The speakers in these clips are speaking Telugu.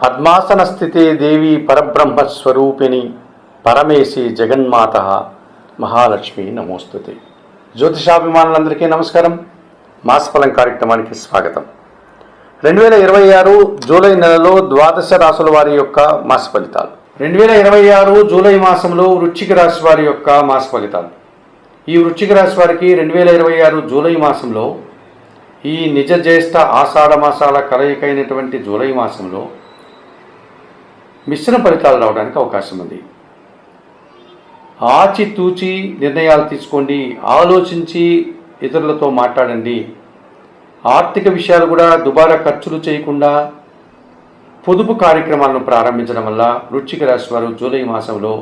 పద్మాసన స్థితే దేవి పరబ్రహ్మస్వరూపిణి పరమేశి జగన్మాత మహాలక్ష్మి నమోస్తుతే. జ్యోతిషాభిమానులందరికీ నమస్కారం. మాసఫలం కార్యక్రమానికి స్వాగతం. 2026 జూలై నెలలో ద్వాదశ రాశుల వారి యొక్క మాస ఫలితాలు. 2026 జూలై మాసంలో వృశ్చిక రాశి వారి యొక్క మాస ఫలితాలు. ఈ వృశ్చిక రాశి వారికి 2026 జూలై మాసంలో ఈ నిజ జ్యేష్ఠ ఆషాఢ మాసాల కలయికైనటువంటి జూలై మాసంలో మిశ్రమ ఫలితాలు రావడానికి అవకాశం ఉంది. ఆచితూచి నిర్ణయాలు తీసుకోండి, ఆలోచించి ఇతరులతో మాట్లాడండి. ఆర్థిక విషయాలు కూడా దుబారా ఖర్చులు చేయకుండా పొదుపు కార్యక్రమాలను ప్రారంభించడం వల్ల వృశ్చిక రాశి వారు జూలై మాసంలో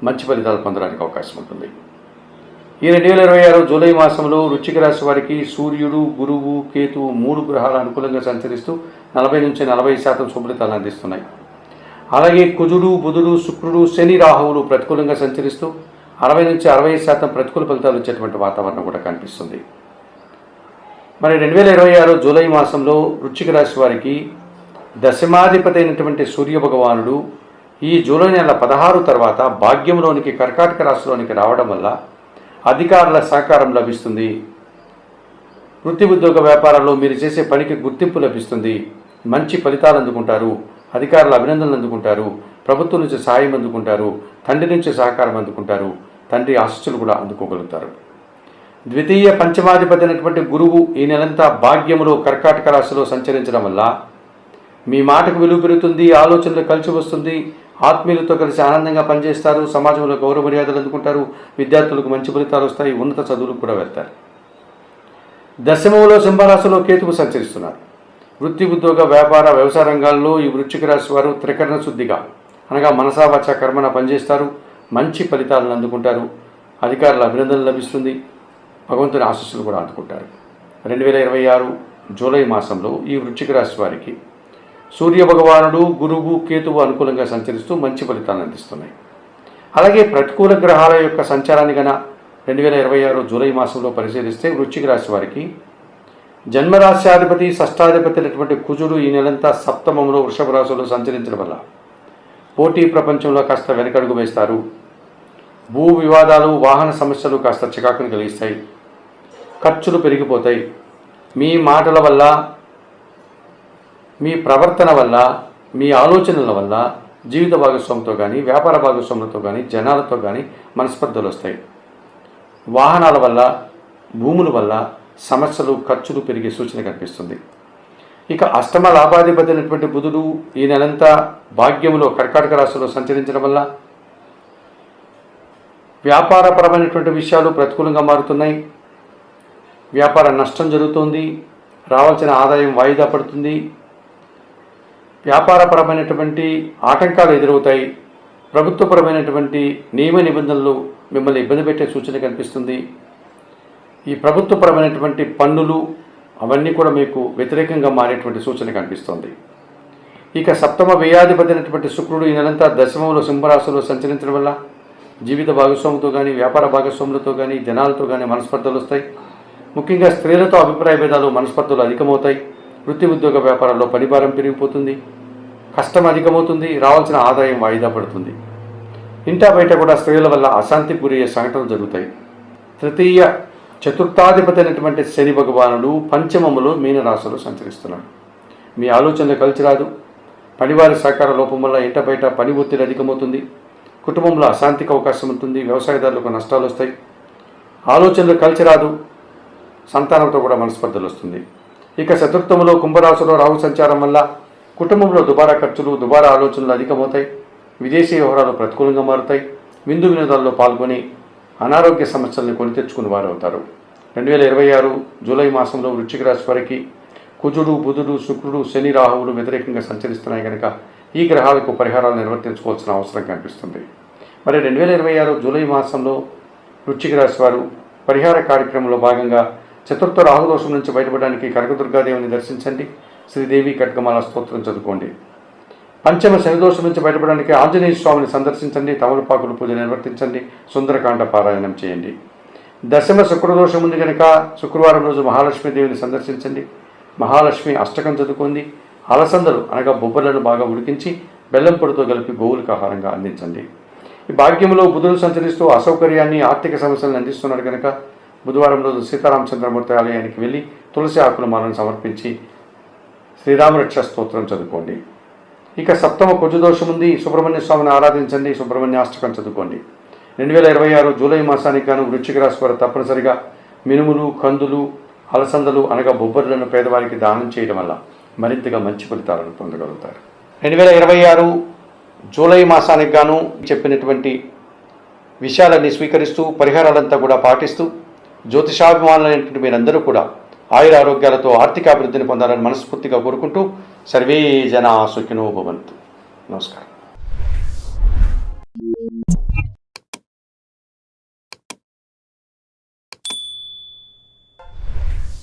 మంచి ఫలితాలు పొందడానికి అవకాశం ఉంటుంది. ఈ 2026 జూలై మాసంలో వృశ్చిక రాశి వారికి సూర్యుడు, గురువు, కేతువు 3 గ్రహాలు అనుకూలంగా సంచరిస్తూ 40 నుంచి 40% శుభఫలితాలను అందిస్తున్నాయి. అలాగే కుజుడు, బుధుడు, శుక్రుడు, శని, రాహువులు ప్రతికూలంగా సంచరిస్తూ 60 నుంచి 60% ప్రతికూల ఫలితాలు వచ్చేటువంటి వాతావరణం కూడా కనిపిస్తుంది. మరి 2026 జూలై మాసంలో వృశ్చిక రాశి వారికి దశమాధిపతి అయినటువంటి సూర్య భగవానుడు ఈ జూలై నెల 16 తర్వాత భాగ్యంలోనికి కర్కాటక రాశిలోనికి రావడం వల్ల అధికారుల సహకారం లభిస్తుంది. వృత్తి ఉద్యోగ వ్యాపారాల్లో మీరు చేసే పనికి గుర్తింపు లభిస్తుంది. మంచి ఫలితాలు అందుకుంటారు. అధికారుల అభినందనలు అందుకుంటారు. ప్రభుత్వం నుంచి సహాయం అందుకుంటారు. తండ్రి నుంచి సహకారం అందుకుంటారు. తండ్రి ఆశీస్సులు కూడా అందుకోగలుగుతారు. ద్వితీయ పంచమాధిపతి అయినటువంటి గురువు ఈ నెలంతా భాగ్యములో కర్కాటక రాశిలో సంచరించడం వల్ల మీ మాటకు విలువ పెరుగుతుంది. ఆలోచనలు కలిసి వస్తుంది. ఆత్మీయులతో కలిసి ఆనందంగా పనిచేస్తారు. సమాజంలో గౌరవ మర్యాదలు అందుకుంటారు. విద్యార్థులకు మంచి ఫలితాలు వస్తాయి. ఉన్నత చదువులకు కూడా వెళ్తారు. దశమంలో సింహరాశిలో కేతువు సంచరిస్తున్నారు. వృత్తి ఉద్యోగ వ్యాపార వ్యవసాయ రంగాల్లో ఈ వృశ్చిక రాశి వారు త్రికరణ శుద్ధిగా అనగా మనసా వాచ కర్మన పనిచేస్తారు. మంచి ఫలితాలను అందుకుంటారు. అధికారుల అభినందనలు లభిస్తుంది. భగవంతుని ఆశీస్సులు కూడా అందుకుంటారు. 2026 జూలై మాసంలో ఈ వృశ్చిక రాశి వారికి సూర్య భగవానుడు, గురువు, కేతువు అనుకూలంగా సంచరిస్తూ మంచి ఫలితాలను అందిస్తున్నాయి. అలాగే ప్రతికూల గ్రహాల యొక్క సంచారాన్ని గన 2026 జూలై మాసంలో పరిశీలిస్తే వృశ్చిక రాశి వారికి జన్మరాశ్యాధిపతి షష్టాధిపతి అయినటువంటి కుజుడు ఈ నెలంతా సప్తమంలో వృషభ రాశిలో సంచరించడం వల్ల పోటీ ప్రపంచంలో కాస్త వెనకడుగు వేస్తారు. భూ వివాదాలు, వాహన సమస్యలు కాస్త చికాకును కలిగిస్తాయి. ఖర్చులు పెరిగిపోతాయి. మీ మాటల వల్ల, మీ ప్రవర్తన వల్ల, మీ ఆలోచనల వల్ల జీవిత భాగస్వామితో కానీ, వ్యాపార భాగస్వాములతో కానీ, జనాలతో కానీ మనస్పర్ధలు వస్తాయి. వాహనాల వల్ల, భూముల వల్ల సమస్యలు, ఖర్చులు పెరిగే సూచన కనిపిస్తుంది. ఇక అష్టమ లాభాధిపతి అయినటువంటి బుధుడు ఈ నెలంతా భాగ్యములో కర్కాటక రాశిలో సంచరించడం వల్ల వ్యాపారపరమైనటువంటి విషయాలు ప్రతికూలంగా మారుతున్నాయి. వ్యాపార నష్టం జరుగుతోంది. రావాల్సిన ఆదాయం వాయిదా పడుతుంది. వ్యాపారపరమైనటువంటి ఆటంకాలు ఎదురవుతాయి. ప్రభుత్వపరమైనటువంటి నియమ నిబంధనలు మిమ్మల్ని ఇబ్బంది పెట్టే సూచన కనిపిస్తుంది. ఈ ప్రభుత్వపరమైనటువంటి పన్నులు అవన్నీ కూడా మీకు వ్యతిరేకంగా మారేటువంటి సూచన కనిపిస్తోంది. ఇక సప్తమ వ్యయాధిపతి అయినటువంటి శుక్రుడు ఈ నెలంతా దశమంలో సింహరాశిలో సంచరించడం వల్ల జీవిత భాగస్వామితో కానీ, వ్యాపార భాగస్వాములతో కానీ, జనాలతో కానీ మనస్పర్ధలు వస్తాయి. ముఖ్యంగా స్త్రీలతో అభిప్రాయ భేదాలు, మనస్పర్ధలు అధికమవుతాయి. వృత్తి ఉద్యోగ వ్యాపారాల్లో పనిభారం పెరిగిపోతుంది. కష్టం అధికమవుతుంది. రావాల్సిన ఆదాయం వాయిదా పడుతుంది. ఇంటా బయట కూడా స్త్రీల వల్ల అశాంతికి గురయ్యే సంఘటనలు జరుగుతాయి. తృతీయ చతుర్థాధిపతి అయినటువంటి శని భగవానుడు పంచమములో మీనరాశిలో సంచరిస్తున్నాడు. మీ ఆలోచనలు కలిసి రాదు. పనివారి సహకార లోపం వల్ల ఇంట బయట పని ఒత్తిడి అధికమవుతుంది. కుటుంబంలో అశాంతికి అవకాశం ఉంటుంది. వ్యవసాయదారులకు నష్టాలు వస్తాయి. ఆలోచనలు కలిసి రాదు. సంతానంతో కూడా మనస్పర్ధలు వస్తుంది. ఇక చతుర్థములో కుంభరాశిలో రాహు సంచారం వల్ల కుటుంబంలో దుబారా ఖర్చులు, దుబారా ఆలోచనలు అధికమవుతాయి. విదేశీ వ్యవహారాలు ప్రతికూలంగా మారుతాయి. విందు వినోదాల్లో పాల్గొని అనారోగ్య సమస్యలను కొని తెచ్చుకుని వారు అవుతారు. 2026 జూలై మాసంలో వృశ్చిక రాశి వారికి కుజుడు, బుధుడు, శుక్రుడు, శని, రాహువులు వ్యతిరేకంగా సంచరిస్తున్నాయి కనుక ఈ గ్రహాలకు పరిహారాలు నిర్వర్తించుకోవాల్సిన అవసరం కనిపిస్తుంది. మరి 2026 జూలై మాసంలో వృశ్చిక రాశి వారు పరిహార కార్యక్రమంలో భాగంగా చతుర్థ రాహుదోషం నుంచి బయటపడడానికి కనకదుర్గాదేవిని దర్శించండి. శ్రీదేవి ఖడ్గమాల స్తోత్రం చదువుకోండి. పంచమ శనిదోషం నుంచి బయటపడడానికి ఆంజనేయ స్వామిని సందర్శించండి. తమలపాకుల పూజ నిర్వర్తించండి. సుందరకాండ పారాయణం చేయండి. దశమ శుక్రదోషం ఉంది కనుక శుక్రవారం రోజు మహాలక్ష్మీదేవిని సందర్శించండి. మహాలక్ష్మి అష్టకం చదువుకోండి. అలసందలు అనగా బొబ్బర్లను బాగా ఉడికించి బెల్లం పొడితో కలిపి గోవులకు ఆహారంగా అందించండి. ఈ భాగ్యంలో బుధుడు సంచరిస్తూ అసౌకర్యాన్ని, ఆర్థిక సమస్యలను అందిస్తున్నాడు కనుక బుధవారం రోజు సీతారామచంద్రమూర్తి ఆలయానికి వెళ్ళి తులసి ఆకుల మాలను సమర్పించి శ్రీరామరక్ష స్తోత్రం చదువుకోండి. ఇక సప్తమ కుజ దోషం ఉంది. సుబ్రహ్మణ్య స్వామిని ఆరాధించండి. సుబ్రహ్మణ్యాష్టకం చదువుకోండి. 2026 జూలై మాసానికి గాను వృశ్చిక రాశి వారు తప్పనిసరిగా మినుములు, కందులు, అలసందలు అనగా బొబ్బర్లను పేదవారికి దానం చేయడం వల్ల మరింతగా మంచి ఫలితాలను పొందగలుగుతారు. 2026 జూలై మాసానికి గాను చెప్పినటువంటి విషయాలన్నీ స్వీకరిస్తూ పరిహారాలంతా కూడా పాటిస్తూ జ్యోతిషాభిమానులైనటువంటి మీరందరూ కూడా ఆయుర ఆరోగ్యాలతో ఆర్థిక అభివృద్ధిని పొందాలని మనస్ఫూర్తిగా కోరుకుంటూ సర్వే జనా సుఖినో భవంతు. నమస్కారం.